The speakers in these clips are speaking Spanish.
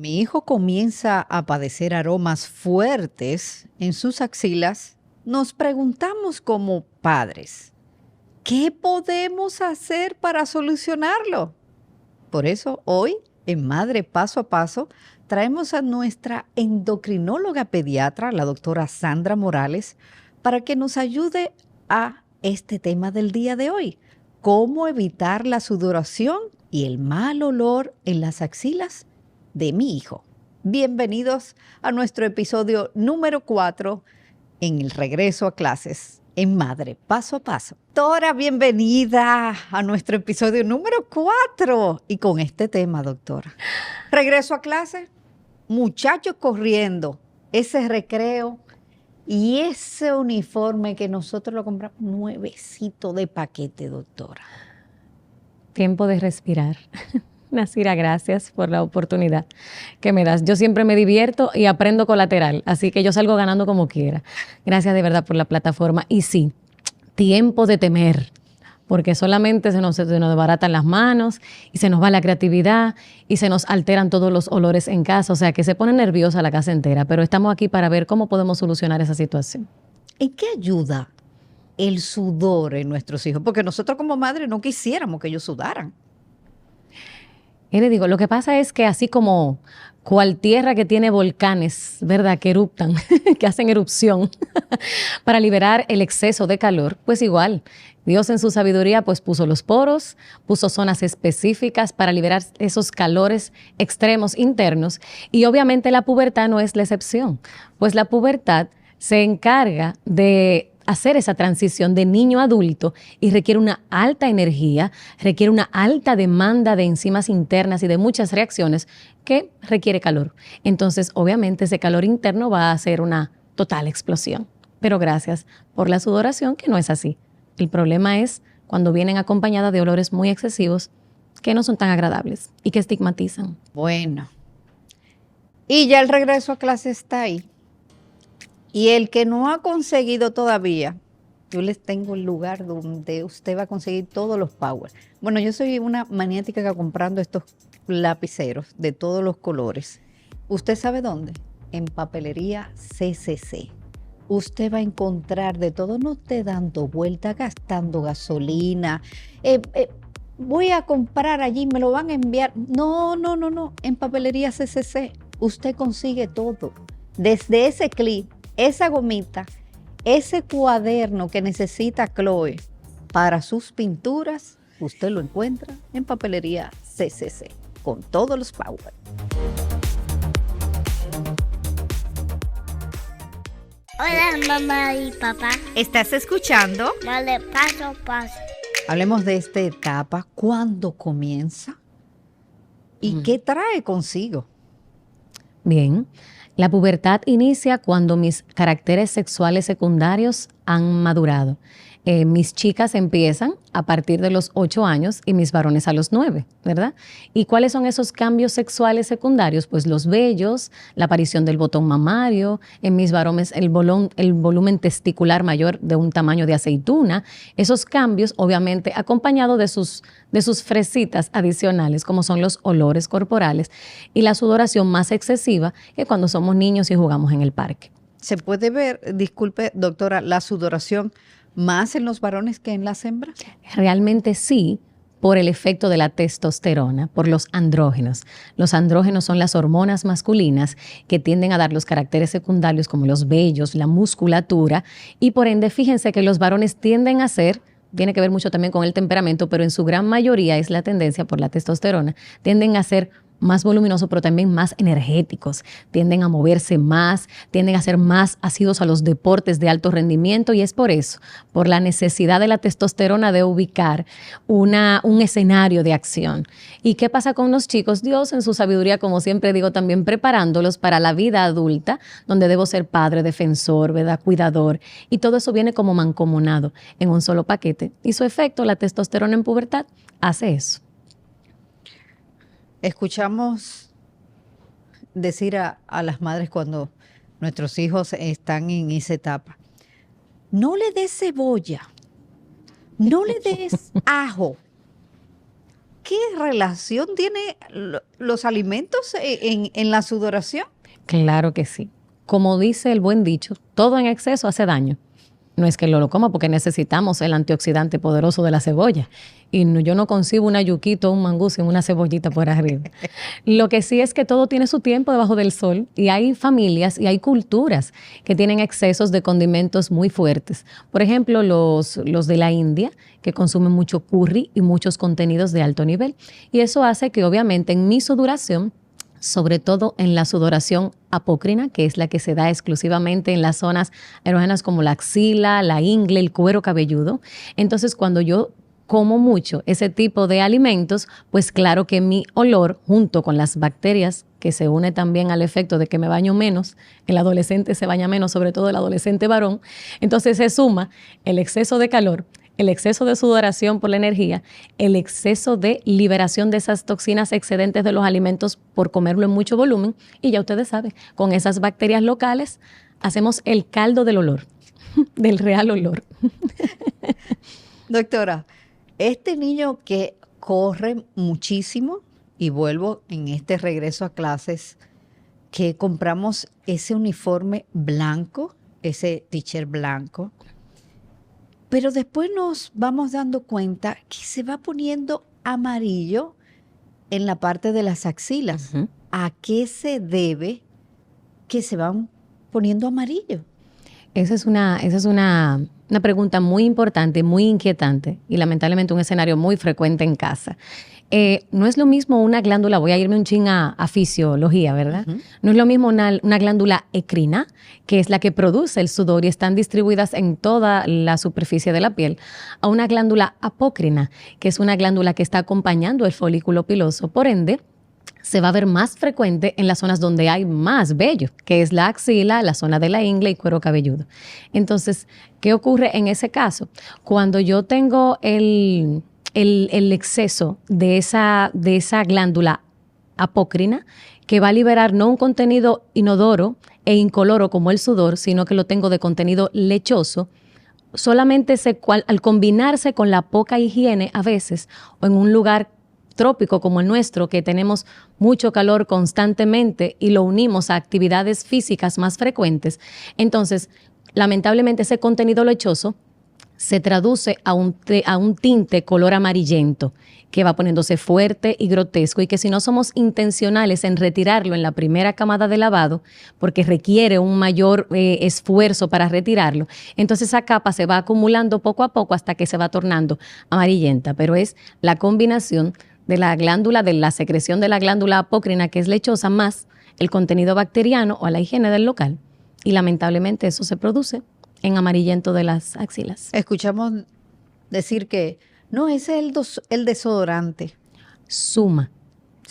Mi hijo comienza a padecer aromas fuertes en sus axilas. Nos preguntamos como padres, ¿qué podemos hacer para solucionarlo? Por eso hoy, en Madre Paso a Paso, traemos a nuestra endocrinóloga pediatra, la doctora Sandra Morales, para que nos ayude a este tema del día de hoy. ¿Cómo evitar la sudoración y el mal olor en las axilas de mi hijo? Bienvenidos a nuestro episodio número 4 en el regreso a clases en Madre Paso a Paso. Doctora, bienvenida a nuestro episodio número 4 y con este tema, doctora. Regreso a clases, muchachos corriendo, ese recreo y ese uniforme que nosotros lo compramos nuevecito de paquete, doctora. Tiempo de respirar. Nasira, gracias por la oportunidad que me das. Yo siempre me divierto y aprendo colateral, así que yo salgo ganando como quiera. Gracias de verdad por la plataforma. Y sí, tiempo de temer, porque solamente se nos desbaratan las manos y se nos va la creatividad y se nos alteran todos los olores en casa, o sea que se pone nerviosa la casa entera, pero estamos aquí para ver cómo podemos solucionar esa situación. ¿En qué ayuda el sudor en nuestros hijos? Porque nosotros como madres no quisiéramos que ellos sudaran. Y le digo, lo que pasa es que así como cual tierra que tiene volcanes, ¿verdad?, que eruptan, que hacen erupción para liberar el exceso de calor, pues igual, Dios en su sabiduría pues puso los poros, puso zonas específicas para liberar esos calores extremos internos y obviamente la pubertad no es la excepción, pues la pubertad se encarga de hacer esa transición de niño a adulto y requiere una alta energía, requiere una alta demanda de enzimas internas y de muchas reacciones que requiere calor. Entonces, obviamente, ese calor interno va a hacer una total explosión. Pero gracias por la sudoración, que no es así. El problema es cuando vienen acompañadas de olores muy excesivos que no son tan agradables y que estigmatizan. Bueno, y ya el regreso a clase está ahí. Y el que no ha conseguido todavía, yo les tengo el lugar donde usted va a conseguir todos los power. Bueno, yo soy una maniática que comprando estos lapiceros de todos los colores. ¿Usted sabe dónde? En Papelería CCC. Usted va a encontrar de todo, no esté dando vueltas, gastando gasolina. Voy a comprar allí, me lo van a enviar. No. En Papelería CCC usted consigue todo. Desde ese clip, esa gomita, ese cuaderno que necesita Chloe para sus pinturas, usted lo encuentra en Papelería CCC, con todos los power. Hola, mamá y papá. ¿Estás escuchando? Dale paso a paso. Hablemos de esta etapa, ¿cuándo comienza? ¿Y qué trae consigo? Bien. La pubertad inicia cuando mis caracteres sexuales secundarios han madurado. Mis chicas empiezan a partir de los 8 años y mis varones a los 9, ¿verdad? ¿Y cuáles son esos cambios sexuales secundarios? Pues los vellos, la aparición del botón mamario, en mis varones el volumen testicular mayor de un tamaño de aceituna. Esos cambios, obviamente, acompañados de sus fresitas adicionales, como son los olores corporales y la sudoración más excesiva que cuando somos niños y jugamos en el parque. ¿Se puede ver, disculpe, doctora, la sudoración más en los varones que en las hembras? Realmente sí, por el efecto de la testosterona, por los andrógenos. Los andrógenos son las hormonas masculinas que tienden a dar los caracteres secundarios como los vellos, la musculatura, y por ende, fíjense que los varones tienden a ser, tiene que ver mucho también con el temperamento, pero en su gran mayoría es la tendencia por la testosterona, tienden a ser más voluminosos, pero también más energéticos, tienden a moverse más, tienden a ser más asiduos a los deportes de alto rendimiento y es por eso, por la necesidad de la testosterona de ubicar un escenario de acción. ¿Y qué pasa con los chicos? Dios en su sabiduría, como siempre digo, también preparándolos para la vida adulta, donde debo ser padre, defensor, ¿verdad?, cuidador, y todo eso viene como mancomunado en un solo paquete. Y su efecto, la testosterona en pubertad, hace eso. Escuchamos decir a las madres cuando nuestros hijos están en esa etapa, no le des cebolla, no le des ajo. ¿qué relación tiene los alimentos en la sudoración? Claro que sí. Como dice el buen dicho, todo en exceso hace daño. No es que lo coma porque necesitamos el antioxidante poderoso de la cebolla. Y yo no concibo una yuquita o un mangú sin una cebollita por arriba. Lo que sí es que todo tiene su tiempo debajo del sol y hay familias y hay culturas que tienen excesos de condimentos muy fuertes. Por ejemplo, los de la India, que consumen mucho curry y muchos contenidos de alto nivel. Y eso hace que obviamente en mi sudoración, sobre todo en la sudoración apócrina, que es la que se da exclusivamente en las zonas erógenas como la axila, la ingle, el cuero cabelludo. Entonces, cuando yo como mucho ese tipo de alimentos, pues claro que mi olor, junto con las bacterias, que se une también al efecto de que me baño menos, el adolescente se baña menos, sobre todo el adolescente varón, entonces se suma el exceso de calor, el exceso de sudoración por la energía, el exceso de liberación de esas toxinas excedentes de los alimentos por comerlo en mucho volumen. Y ya ustedes saben, con esas bacterias locales hacemos el caldo del olor, del real olor. Doctora, este niño que corre muchísimo, y vuelvo en este regreso a clases, que compramos ese uniforme blanco, ese t-shirt blanco, pero después nos vamos dando cuenta que se va poniendo amarillo en la parte de las axilas. Uh-huh. ¿A qué se debe que se van poniendo amarillo? Esa es una pregunta muy importante, muy inquietante y lamentablemente un escenario muy frecuente en casa. No es lo mismo una glándula, voy a irme un chin a fisiología, ¿verdad? Uh-huh. No es lo mismo una glándula endocrina, que es la que produce el sudor y están distribuidas en toda la superficie de la piel, a una glándula apócrina, que es una glándula que está acompañando el folículo piloso. Por ende, se va a ver más frecuente en las zonas donde hay más vello, que es la axila, la zona de la ingle y cuero cabelludo. Entonces, ¿qué ocurre en ese caso? Cuando yo tengo el exceso de esa glándula apócrina, que va a liberar no un contenido inodoro e incoloro como el sudor, sino que lo tengo de contenido lechoso, solamente al combinarse con la poca higiene a veces, o en un lugar trópico como el nuestro, que tenemos mucho calor constantemente y lo unimos a actividades físicas más frecuentes, entonces, lamentablemente ese contenido lechoso se traduce a un tinte color amarillento que va poniéndose fuerte y grotesco y que si no somos intencionales en retirarlo en la primera camada de lavado, porque requiere un mayor esfuerzo para retirarlo, entonces esa capa se va acumulando poco a poco hasta que se va tornando amarillenta, pero es la combinación de la glándula, de la secreción de la glándula apócrina, que es lechosa, más el contenido bacteriano o la higiene del local. Y lamentablemente eso se produce en amarillento de las axilas. Escuchamos decir que no, ese es el desodorante. Suma.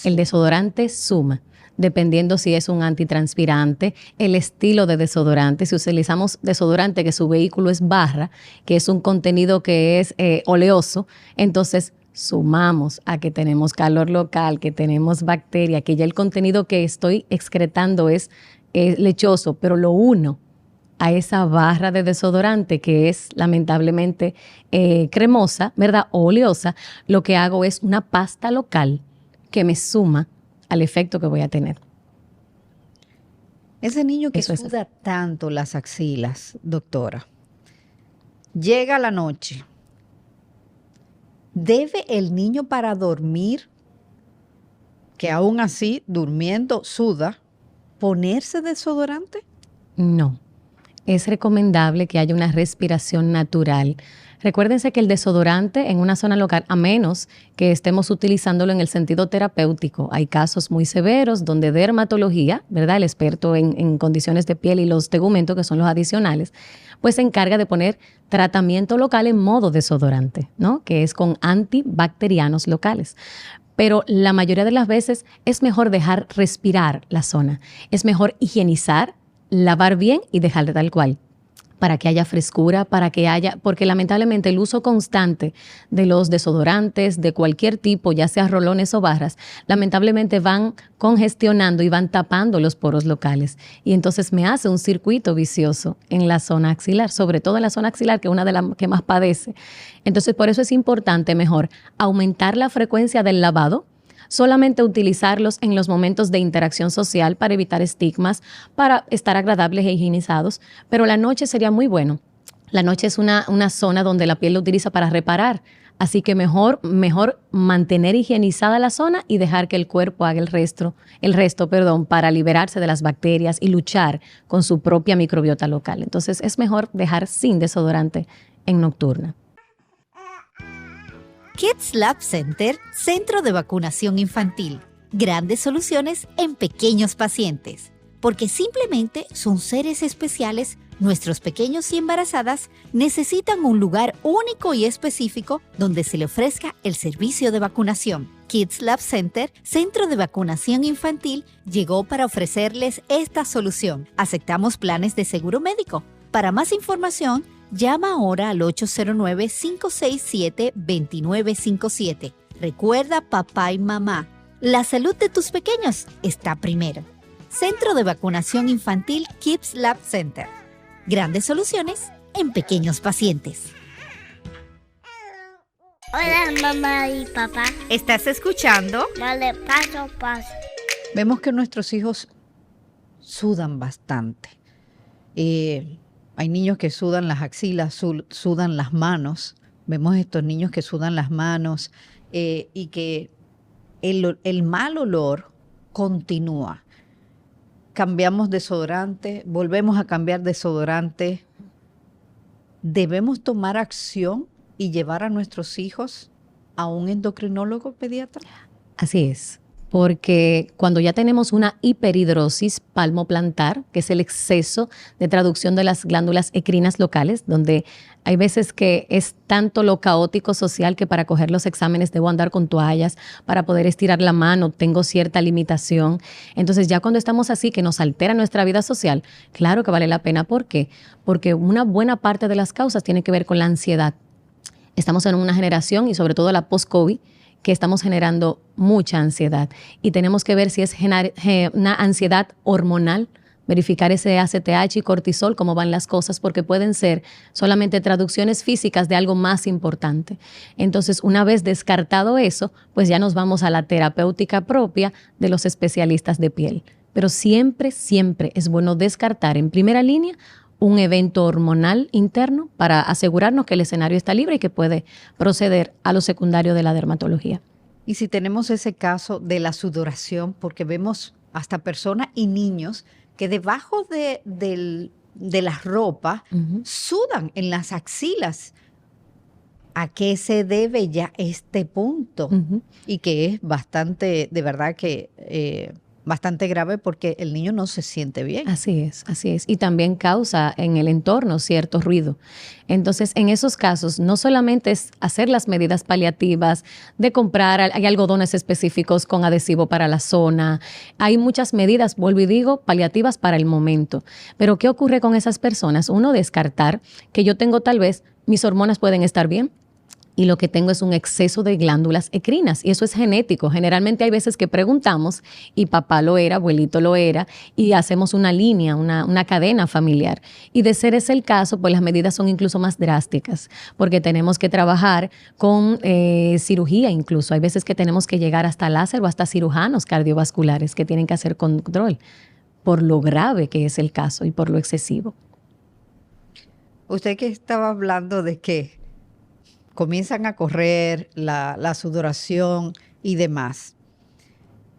El desodorante suma, dependiendo si es un antitranspirante, el estilo de desodorante. Si utilizamos desodorante que su vehículo es barra, que es un contenido que es oleoso, entonces sumamos a que tenemos calor local, que tenemos bacteria, que ya el contenido que estoy excretando es lechoso, pero lo uno a esa barra de desodorante que es lamentablemente cremosa, ¿verdad? O oleosa, lo que hago es una pasta local que me suma al efecto que voy a tener. Ese niño que suda tanto las axilas, doctora, llega la noche. ¿Debe el niño para dormir, que aún así durmiendo suda, ponerse desodorante? No. Es recomendable que haya una respiración natural. Recuérdense que el desodorante en una zona local, a menos que estemos utilizándolo en el sentido terapéutico, hay casos muy severos donde dermatología, ¿verdad? El experto en condiciones de piel y los tegumentos, que son los adicionales, pues se encarga de poner tratamiento local en modo desodorante, ¿no? Que es con antibacterianos locales. Pero la mayoría de las veces es mejor dejar respirar la zona. Es mejor higienizar, lavar bien y dejarla tal cual. para que haya frescura, porque lamentablemente el uso constante de los desodorantes de cualquier tipo, ya sea rolones o barras, lamentablemente van congestionando y van tapando los poros locales. Y entonces me hace un circuito vicioso en la zona axilar, sobre todo en la zona axilar, que es una de las que más padece. Entonces, por eso es importante mejor aumentar la frecuencia del lavado, solamente utilizarlos en los momentos de interacción social para evitar estigmas, para estar agradables e higienizados, pero la noche sería muy bueno. La noche es una zona donde la piel lo utiliza para reparar, así que mejor mantener higienizada la zona y dejar que el cuerpo haga el resto, para liberarse de las bacterias y luchar con su propia microbiota local. Entonces es mejor dejar sin desodorante en nocturna. Kids Lab Center, Centro de Vacunación Infantil. Grandes soluciones en pequeños pacientes. Porque simplemente son seres especiales, nuestros pequeños y embarazadas necesitan un lugar único y específico donde se le ofrezca el servicio de vacunación. Kids Lab Center, Centro de Vacunación Infantil, llegó para ofrecerles esta solución. Aceptamos planes de seguro médico. Para más información, llama ahora al 809-567-2957. Recuerda, papá y mamá, la salud de tus pequeños está primero. Centro de Vacunación Infantil Kids Lab Center. Grandes soluciones en pequeños pacientes. Hola, mamá y papá. ¿Estás escuchando? Dale paso a paso. Vemos que nuestros hijos sudan bastante. Hay niños que sudan las axilas, sudan las manos. Vemos estos niños que sudan las manos y que el mal olor continúa. Cambiamos desodorante, volvemos a cambiar desodorante. ¿Debemos tomar acción y llevar a nuestros hijos a un endocrinólogo pediatra? Así es. Porque cuando ya tenemos una hiperhidrosis palmoplantar, que es el exceso de traducción de las glándulas ecrinas locales, donde hay veces que es tanto lo caótico social que para coger los exámenes debo andar con toallas, para poder estirar la mano tengo cierta limitación. Entonces ya cuando estamos así, que nos altera nuestra vida social, claro que vale la pena. ¿Por qué? Porque una buena parte de las causas tiene que ver con la ansiedad. Estamos en una generación, y sobre todo la post-COVID, que estamos generando mucha ansiedad y tenemos que ver si es una ansiedad hormonal, verificar ese ACTH y cortisol, cómo van las cosas, porque pueden ser solamente traducciones físicas de algo más importante. Entonces, una vez descartado eso, pues ya nos vamos a la terapéutica propia de los especialistas de piel. Pero siempre, siempre es bueno descartar en primera línea un evento hormonal interno para asegurarnos que el escenario está libre y que puede proceder a lo secundario de la dermatología. Y si tenemos ese caso de la sudoración, porque vemos hasta personas y niños que debajo de la ropa sudan en las axilas. ¿A qué se debe ya este punto? Y que es bastante, de verdad que bastante grave porque el niño no se siente bien. Así es. Y también causa en el entorno cierto ruido. Entonces, en esos casos, no solamente es hacer las medidas paliativas de comprar, hay algodones específicos con adhesivo para la zona, hay muchas medidas, vuelvo y digo, paliativas para el momento. Pero, ¿qué ocurre con esas personas? Uno, descartar que yo tengo tal vez, mis hormonas pueden estar bien, y lo que tengo es un exceso de glándulas ecrinas, y eso es genético. Generalmente hay veces que preguntamos, y papá lo era, abuelito lo era, y hacemos una línea, una cadena familiar. Y de ser ese el caso, pues las medidas son incluso más drásticas, porque tenemos que trabajar con cirugía incluso. Hay veces que tenemos que llegar hasta láser o hasta cirujanos cardiovasculares que tienen que hacer control, por lo grave que es el caso y por lo excesivo. Usted que estaba hablando de que comienzan a correr la sudoración y demás.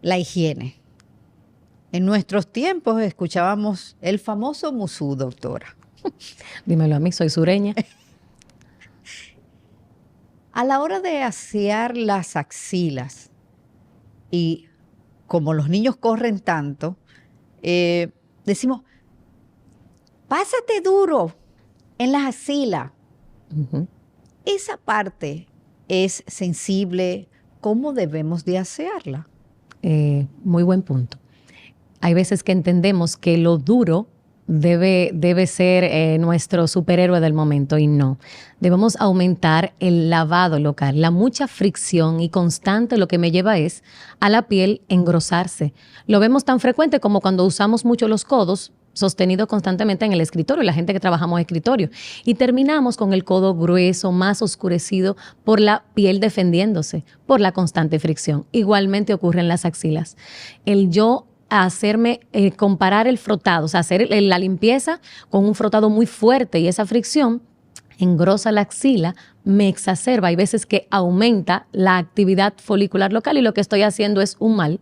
La higiene. En nuestros tiempos escuchábamos el famoso musú, doctora. Dímelo a mí, soy sureña. A la hora de asear las axilas, y como los niños corren tanto, decimos, pásate duro en las axilas. Esa parte es sensible. ¿Cómo debemos de asearla? Muy buen punto. Hay veces que entendemos que lo duro debe ser nuestro superhéroe del momento, y no. Debemos aumentar el lavado local. La mucha fricción y constante lo que me lleva es a la piel engrosarse. Lo vemos tan frecuente como cuando usamos mucho los codos sostenidos constantemente en el escritorio, la gente que trabajamos en escritorio, y terminamos con el codo grueso, más oscurecido por la piel defendiéndose, por la constante fricción. Igualmente ocurre en las axilas. El yo hacerme, comparar el frotado, o sea, hacer la limpieza con un frotado muy fuerte, y esa fricción engrosa la axila, me exacerba. Hay veces que aumenta la actividad folicular local y lo que estoy haciendo es un mal.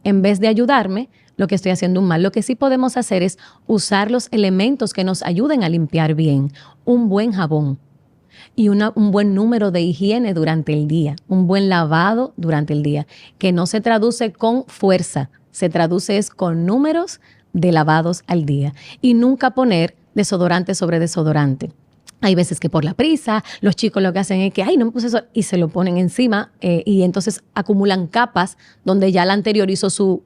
En vez de ayudarme, lo que estoy haciendo un mal. Lo que sí podemos hacer es usar los elementos que nos ayuden a limpiar bien. Un buen jabón y un buen número de higiene durante el día. Un buen lavado durante el día, que no se traduce con fuerza, se traduce es con números de lavados al día. Y nunca poner desodorante sobre desodorante. Hay veces que por la prisa, los chicos lo que hacen es que, ay, no me puse eso, y se lo ponen encima, y entonces acumulan capas donde ya la anterior hizo su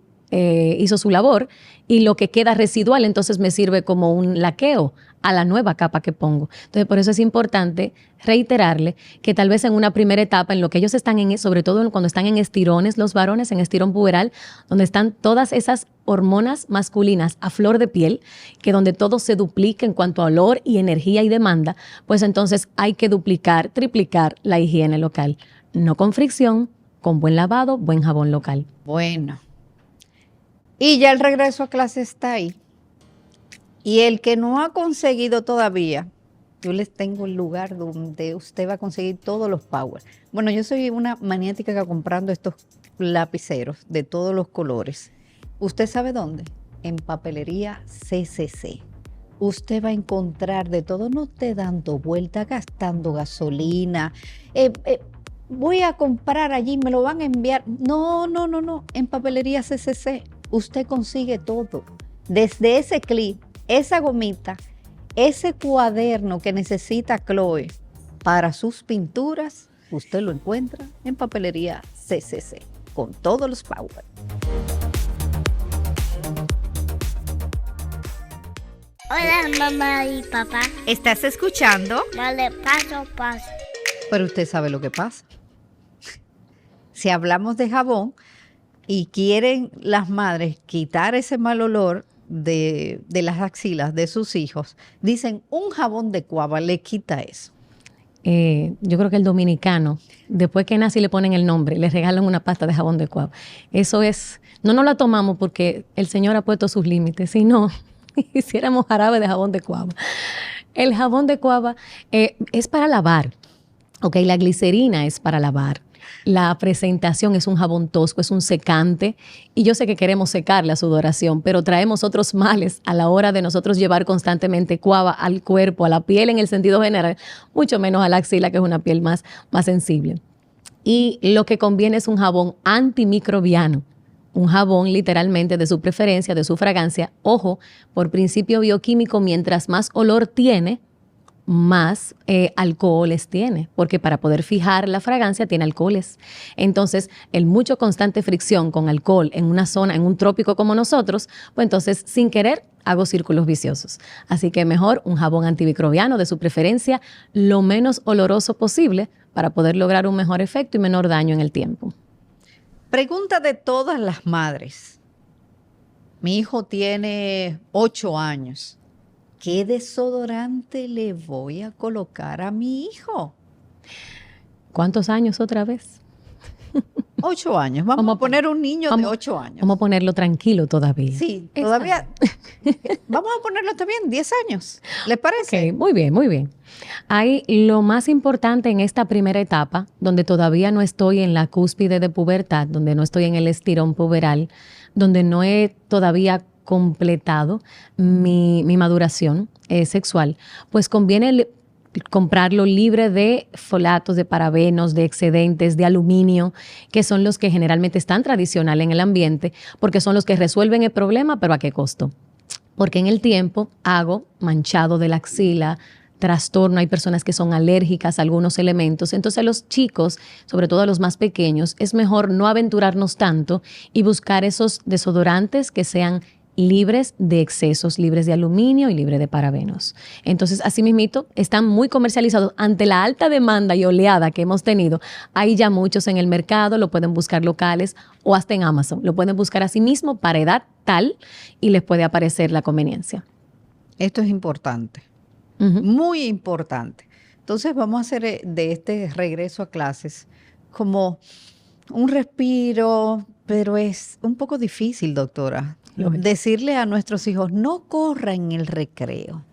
labor, y lo que queda residual entonces me sirve como un laqueo a la nueva capa que pongo. Entonces, por eso es importante reiterarle que tal vez en una primera etapa, en lo que ellos están sobre todo cuando están en estirones, los varones en estirón puberal, donde están todas esas hormonas masculinas a flor de piel, que donde todo se duplica en cuanto a olor y energía y demanda, pues entonces hay que duplicar, triplicar la higiene local. No con fricción, con buen lavado, buen jabón local. Bueno. Y ya el regreso a clase está ahí. Y el que no ha conseguido todavía, yo les tengo el lugar donde usted va a conseguir todos los power. Bueno, yo soy una maniática comprando estos lapiceros de todos los colores. ¿Usted sabe dónde? En Papelería CCC. Usted va a encontrar de todo, no esté dando vuelta, gastando gasolina. Voy a comprar allí, me lo van a enviar. No. En Papelería CCC usted consigue todo. Desde ese clip, esa gomita, ese cuaderno que necesita Chloe para sus pinturas, usted lo encuentra en Papelería CCC, con todos los power. Hola, mamá y papá. ¿Estás escuchando? Dale paso, paso. Pero usted sabe lo que pasa. Si hablamos de jabón y quieren las madres quitar ese mal olor de las axilas de sus hijos, dicen un jabón de cuava le quita eso. Yo creo que el dominicano, después que nace y le ponen el nombre, le regalan una pasta de jabón de cuava. Eso es, no nos la tomamos porque el Señor ha puesto sus límites, si no, hiciéramos jarabe de jabón de cuava. El jabón de cuava es para lavar, ok, la glicerina es para lavar. La presentación es un jabón tosco, es un secante, y yo sé que queremos secar la sudoración, pero traemos otros males a la hora de nosotros llevar constantemente cuava al cuerpo, a la piel en el sentido general, mucho menos a la axila, que es una piel más sensible. Y lo que conviene es un jabón antimicrobiano, un jabón literalmente de su preferencia, de su fragancia. Ojo, por principio bioquímico, mientras más olor tiene, más alcoholes tiene, porque para poder fijar la fragancia tiene alcoholes. Entonces, el mucho constante fricción con alcohol en una zona, en un trópico como nosotros, pues entonces, sin querer, hago círculos viciosos. Así que mejor un jabón antimicrobiano de su preferencia, lo menos oloroso posible, para poder lograr un mejor efecto y menor daño en el tiempo. Pregunta de todas las madres. Mi hijo tiene 8 años. ¿Qué desodorante le voy a colocar a mi hijo? ¿Cuántos años otra vez? 8 años. Vamos a poner un niño de 8 años. Vamos a ponerlo tranquilo todavía. Sí, todavía. Vamos a ponerlo también 10 años. ¿Les parece? Ok, muy bien, muy bien. Ahí lo más importante en esta primera etapa, donde todavía no estoy en la cúspide de pubertad, donde no estoy en el estirón puberal, donde no he todavía completado mi maduración sexual, pues conviene comprarlo libre de folatos, de parabenos, de excedentes, de aluminio, que son los que generalmente están tradicional en el ambiente, porque son los que resuelven el problema, pero ¿a qué costo? Porque en el tiempo hago manchado de la axila, trastorno, hay personas que son alérgicas a algunos elementos. Entonces a los chicos, sobre todo a los más pequeños, es mejor no aventurarnos tanto y buscar esos desodorantes que sean libres de excesos, libres de aluminio y libres de parabenos. Entonces, así mismito, están muy comercializados. Ante la alta demanda y oleada que hemos tenido, hay ya muchos en el mercado, lo pueden buscar locales o hasta en Amazon. Lo pueden buscar así mismo para edad tal y les puede aparecer la conveniencia. Esto es importante, muy importante. Entonces vamos a hacer de este regreso a clases como un respiro, pero es un poco difícil, doctora. Decirle a nuestros hijos, no corra en el recreo,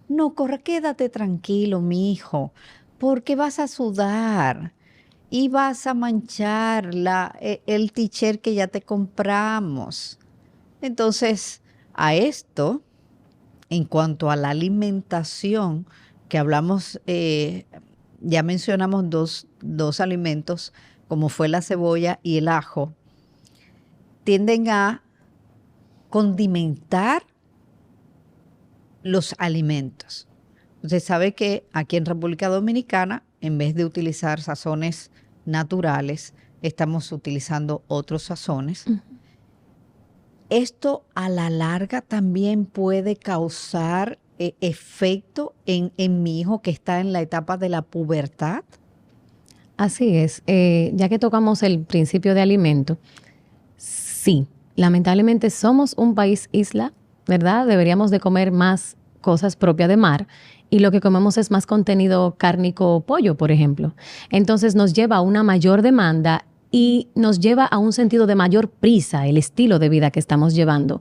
no corra, quédate tranquilo, mi hijo, porque vas a sudar y vas a manchar el t-shirt que ya te compramos. Entonces, a esto, en cuanto a la alimentación, que hablamos, ya mencionamos dos alimentos, como fue la cebolla y el ajo, tienden a condimentar los alimentos. Usted sabe que aquí en República Dominicana, en vez de utilizar sazones naturales, estamos utilizando otros sazones. Esto a la larga también puede causar efecto en mi hijo que está en la etapa de la pubertad. Así es. Ya que tocamos el principio de alimento, sí, lamentablemente somos un país isla, ¿verdad? Deberíamos de comer más cosas propias de mar y lo que comemos es más contenido cárnico o pollo, por ejemplo. Entonces nos lleva a una mayor demanda y nos lleva a un sentido de mayor prisa, el estilo de vida que estamos llevando.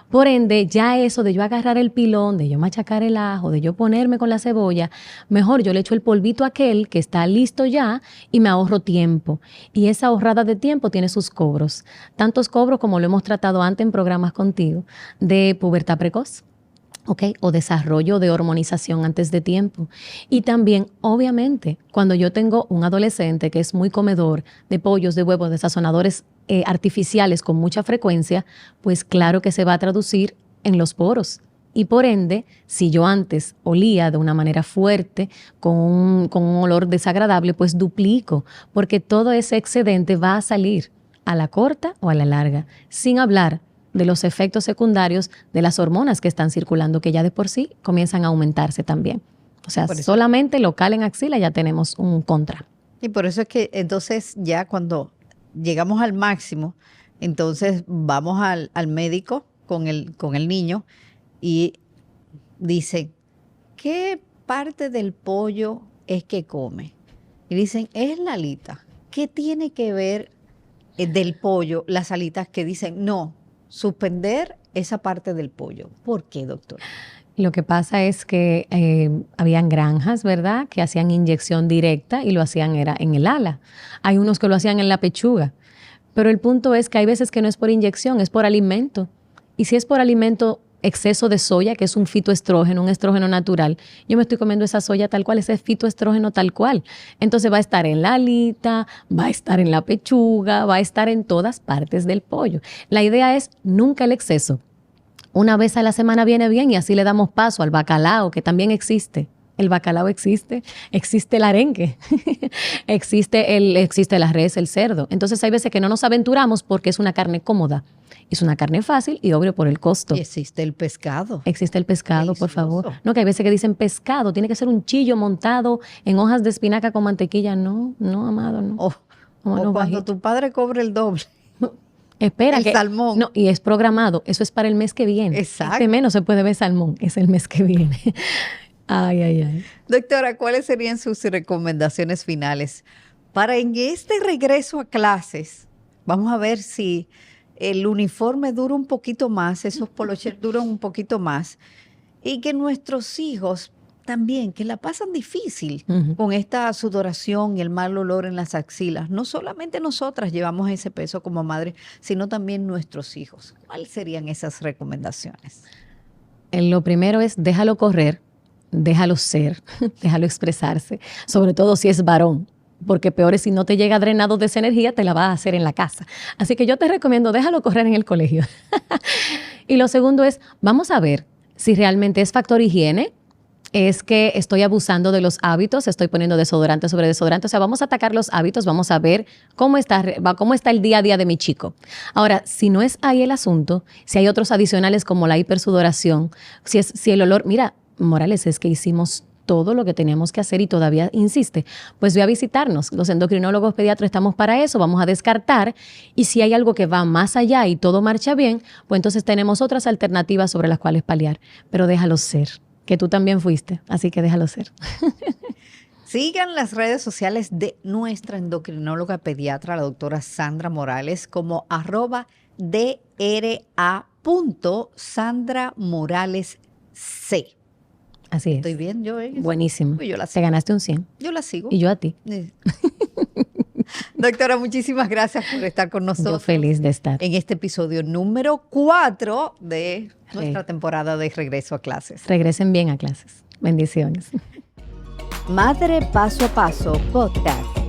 Por ende, ya eso de yo agarrar el pilón, de yo machacar el ajo, de yo ponerme con la cebolla, mejor yo le echo el polvito aquel que está listo ya y me ahorro tiempo. Y esa ahorrada de tiempo tiene sus cobros. Tantos cobros como lo hemos tratado antes en programas contigo, de pubertad precoz. ¿Okay? O desarrollo de hormonización antes de tiempo. Y también, obviamente, cuando yo tengo un adolescente que es muy comedor de pollos, de huevos, de sazonadores artificiales con mucha frecuencia, pues claro que se va a traducir en los poros. Y por ende, si yo antes olía de una manera fuerte, con un olor desagradable, pues duplico, porque todo ese excedente va a salir a la corta o a la larga, sin hablar de los efectos secundarios de las hormonas que están circulando, que ya de por sí comienzan a aumentarse también. O sea, solamente local en axila ya tenemos un contra. Y por eso es que entonces ya cuando llegamos al máximo, entonces vamos al médico con el niño y dicen, ¿qué parte del pollo es que come? Y dicen, es la alita. ¿Qué tiene que ver del pollo las alitas que dicen, no, suspender esa parte del pollo? ¿Por qué, doctora? Lo que pasa es que habían granjas, ¿verdad?, que hacían inyección directa y lo hacían era en el ala. Hay unos que lo hacían en la pechuga. Pero el punto es que hay veces que no es por inyección, es por alimento. Y si es por alimento, exceso de soya, que es un fitoestrógeno, un estrógeno natural, yo me estoy comiendo esa soya tal cual, ese fitoestrógeno tal cual. Entonces va a estar en la alita, va a estar en la pechuga, va a estar en todas partes del pollo. La idea es nunca el exceso. Una vez a la semana viene bien y así le damos paso al bacalao, que también existe. El bacalao existe el arenque, existe la res, el cerdo. Entonces hay veces que no nos aventuramos porque es una carne cómoda. Es una carne fácil y obvio por el costo. Y existe el pescado. Existe el pescado, por favor. No, que hay veces que dicen pescado, tiene que ser un chillo montado en hojas de espinaca con mantequilla. No, amado, no. O cuando tu padre cobre el doble. Espera, el salmón. No, y es programado. Eso es para el mes que viene. Exacto. Este mes no se puede ver salmón, es el mes que viene. Ay. Doctora, ¿cuáles serían sus recomendaciones finales para en este regreso a clases? Vamos a ver si el uniforme dura un poquito más, esos polochers duran un poquito más, y que nuestros hijos también, que la pasan difícil con esta sudoración y el mal olor en las axilas. No solamente nosotras llevamos ese peso como madres, sino también nuestros hijos. ¿Cuáles serían esas recomendaciones? Lo primero es déjalo correr, déjalo ser, déjalo expresarse, sobre todo si es varón. Porque peor es si no te llega drenado de esa energía, te la vas a hacer en la casa. Así que yo te recomiendo, déjalo correr en el colegio. Y lo segundo es, vamos a ver si realmente es factor higiene es que estoy abusando de los hábitos, estoy poniendo desodorante sobre desodorante. O sea, vamos a atacar los hábitos, vamos a ver cómo está el día a día de mi chico. Ahora, si no es ahí el asunto, si hay otros adicionales como la hipersudoración, si el olor, mira, Morales, es que hicimos todo lo que teníamos que hacer y todavía insiste, pues ve a visitarnos. Los endocrinólogos pediatras estamos para eso, vamos a descartar, y si hay algo que va más allá y todo marcha bien, pues entonces tenemos otras alternativas sobre las cuales paliar, pero déjalo ser, que tú también fuiste, así que déjalo ser. Sigan las redes sociales de nuestra endocrinóloga pediatra, la doctora Sandra Morales, como @dra.sandramoralesc. Así es. ¿Estoy bien yo? Buenísimo. Pues yo la Te sigo. ganaste un 100. Yo la sigo. Y yo a ti. Doctora, muchísimas gracias por estar con nosotros. Yo feliz de estar. En este episodio número 4 de nuestra temporada de Regreso a Clases. Regresen bien a clases. Bendiciones. Madre Paso a Paso Podcast.